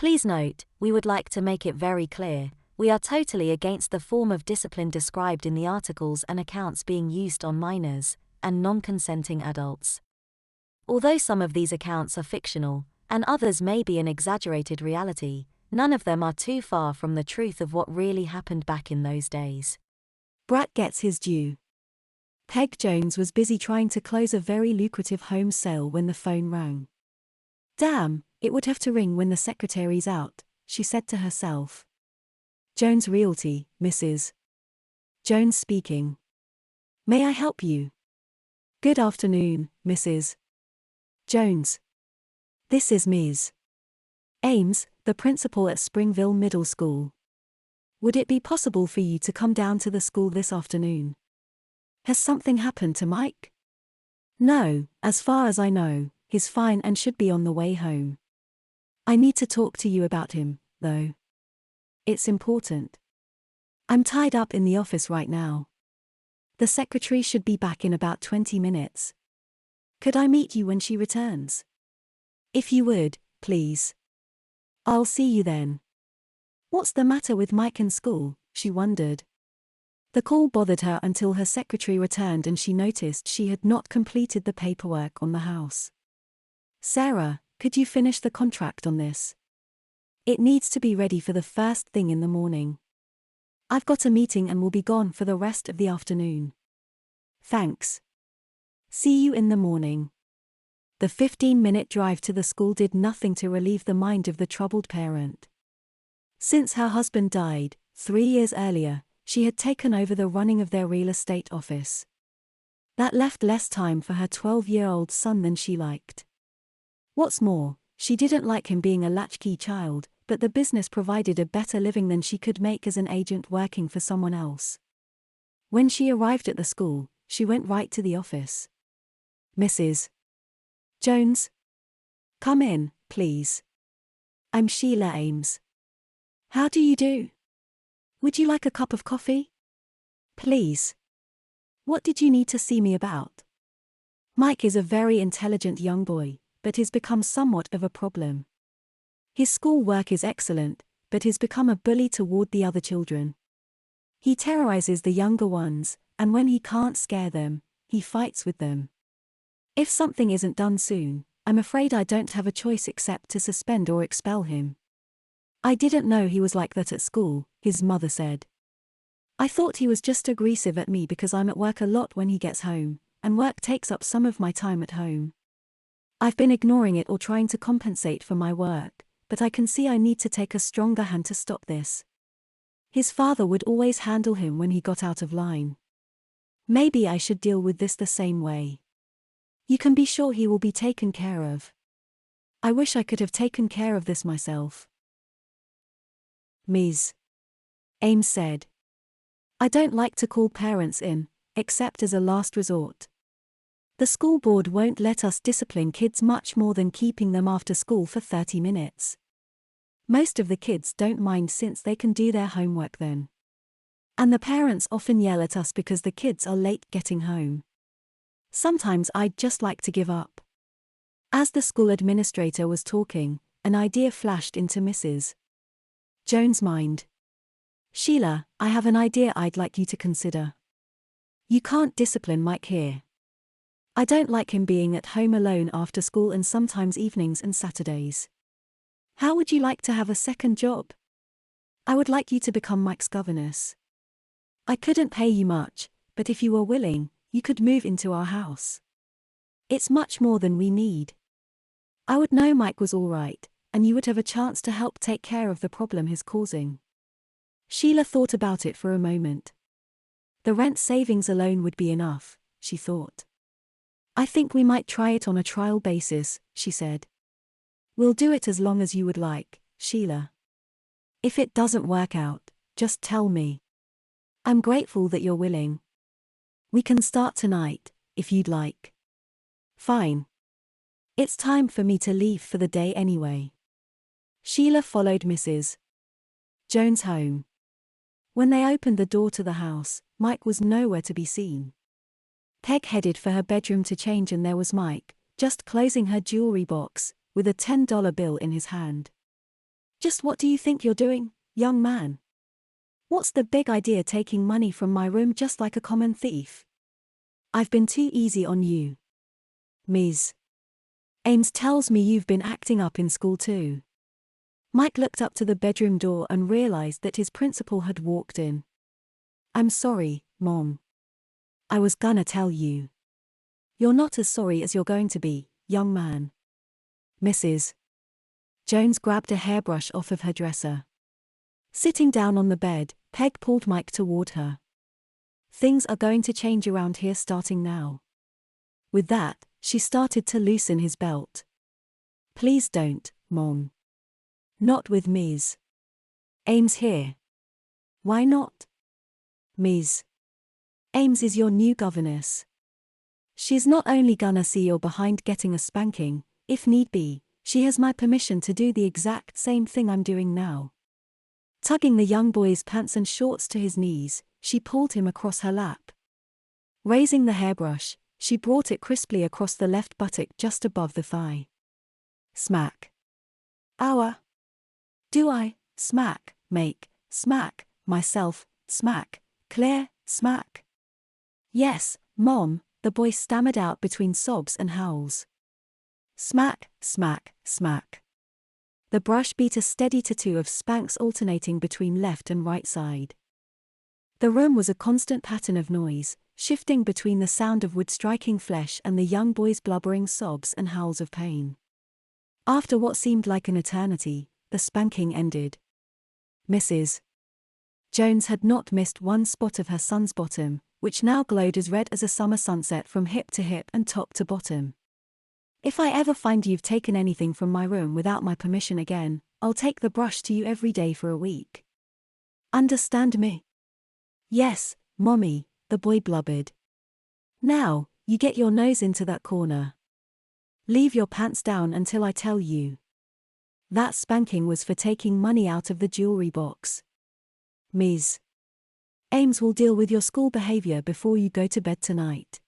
Please note, we would like to make it very clear, we are totally against the form of discipline described in the articles and accounts being used on minors and non-consenting adults. Although some of these accounts are fictional, and others may be an exaggerated reality, none of them are too far from the truth of what really happened back in those days. Brat gets his due. Peg Jones was busy trying to close a very lucrative home sale when the phone rang. Damn, it would have to ring when the secretary's out, she said to herself. Jones Realty, Mrs. Jones speaking. May I help you? Good afternoon, Mrs. Jones. This is Ms. Ames, the principal at Springville Middle School. Would it be possible for you to come down to the school this afternoon? Has something happened to Mike? No, as far as I know, he's fine and should be on the way home. I need to talk to you about him, though. It's important. I'm tied up in the office right now. The secretary should be back in about 20 minutes. Could I meet you when she returns? If you would, please. I'll see you then. What's the matter with Mike in school, she wondered. The call bothered her until her secretary returned and she noticed she had not completed the paperwork on the house. Sarah, could you finish the contract on this? It needs to be ready for the first thing in the morning. I've got a meeting and will be gone for the rest of the afternoon. Thanks. See you in the morning. The 15-minute drive to the school did nothing to relieve the mind of the troubled parent. Since her husband died, 3 years earlier, she had taken over the running of their real estate office. That left less time for her 12-year-old son than she liked. What's more, she didn't like him being a latchkey child, but the business provided a better living than she could make as an agent working for someone else. When she arrived at the school, she went right to the office. Mrs. Jones? Come in, please. I'm Sheila Ames. How do you do? Would you like a cup of coffee? Please. What did you need to see me about? Mike is a very intelligent young boy, but he's become somewhat of a problem. His schoolwork is excellent, but he's become a bully toward the other children. He terrorizes the younger ones, and when he can't scare them, he fights with them. If something isn't done soon, I'm afraid I don't have a choice except to suspend or expel him. I didn't know he was like that at school, his mother said. I thought he was just aggressive at me because I'm at work a lot when he gets home, and work takes up some of my time at home. I've been ignoring it or trying to compensate for my work, but I can see I need to take a stronger hand to stop this. His father would always handle him when he got out of line. Maybe I should deal with this the same way. You can be sure he will be taken care of. I wish I could have taken care of this myself. Ms. Ames said. I don't like to call parents in, except as a last resort. The school board won't let us discipline kids much more than keeping them after school for 30 minutes. Most of the kids don't mind since they can do their homework then. And the parents often yell at us because the kids are late getting home. Sometimes I'd just like to give up. As the school administrator was talking, an idea flashed into Mrs. Jones' mind. Sheila, I have an idea I'd like you to consider. You can't discipline Mike here. I don't like him being at home alone after school and sometimes evenings and Saturdays. How would you like to have a second job? I would like you to become Mike's governess. I couldn't pay you much, but if you were willing, you could move into our house. It's much more than we need. I would know Mike was all right, and you would have a chance to help take care of the problem he's causing. Sheila thought about it for a moment. The rent savings alone would be enough, she thought. I think we might try it on a trial basis, she said. We'll do it as long as you would like, Sheila. If it doesn't work out, just tell me. I'm grateful that you're willing. We can start tonight, if you'd like. Fine. It's time for me to leave for the day anyway. Sheila followed Mrs. Jones home. When they opened the door to the house, Mike was nowhere to be seen. Peg headed for her bedroom to change and there was Mike, just closing her jewelry box, with a $10 bill in his hand. Just what do you think you're doing, young man? What's the big idea taking money from my room just like a common thief? I've been too easy on you. Ms. Ames tells me you've been acting up in school too. Mike looked up to the bedroom door and realized that his principal had walked in. I'm sorry, Mom. I was gonna tell you. You're not as sorry as you're going to be, young man. Mrs. Jones grabbed a hairbrush off of her dresser. Sitting down on the bed, Peg pulled Mike toward her. Things are going to change around here starting now. With that, she started to loosen his belt. Please don't, Mom. Not with Ms. Ames here. Why not? Ms. Ames is your new governess. She's not only gonna see you're behind getting a spanking, if need be, she has my permission to do the exact same thing I'm doing now. Tugging the young boy's pants and shorts to his knees, she pulled him across her lap. Raising the hairbrush, she brought it crisply across the left buttock just above the thigh. Smack. Ow. Do I, smack, make, smack, myself, smack, Claire, smack? Yes, Mom, the boy stammered out between sobs and howls. Smack, smack, smack. The brush beat a steady tattoo of spanks alternating between left and right side. The room was a constant pattern of noise, shifting between the sound of wood striking flesh and the young boy's blubbering sobs and howls of pain. After what seemed like an eternity, the spanking ended. Mrs. Jones had not missed one spot of her son's bottom, which now glowed as red as a summer sunset from hip to hip and top to bottom. If I ever find you've taken anything from my room without my permission again, I'll take the brush to you every day for a week. Understand me? Yes, Mommy, the boy blubbered. Now, you get your nose into that corner. Leave your pants down until I tell you. That spanking was for taking money out of the jewelry box. Ms. Ames will deal with your school behavior before you go to bed tonight.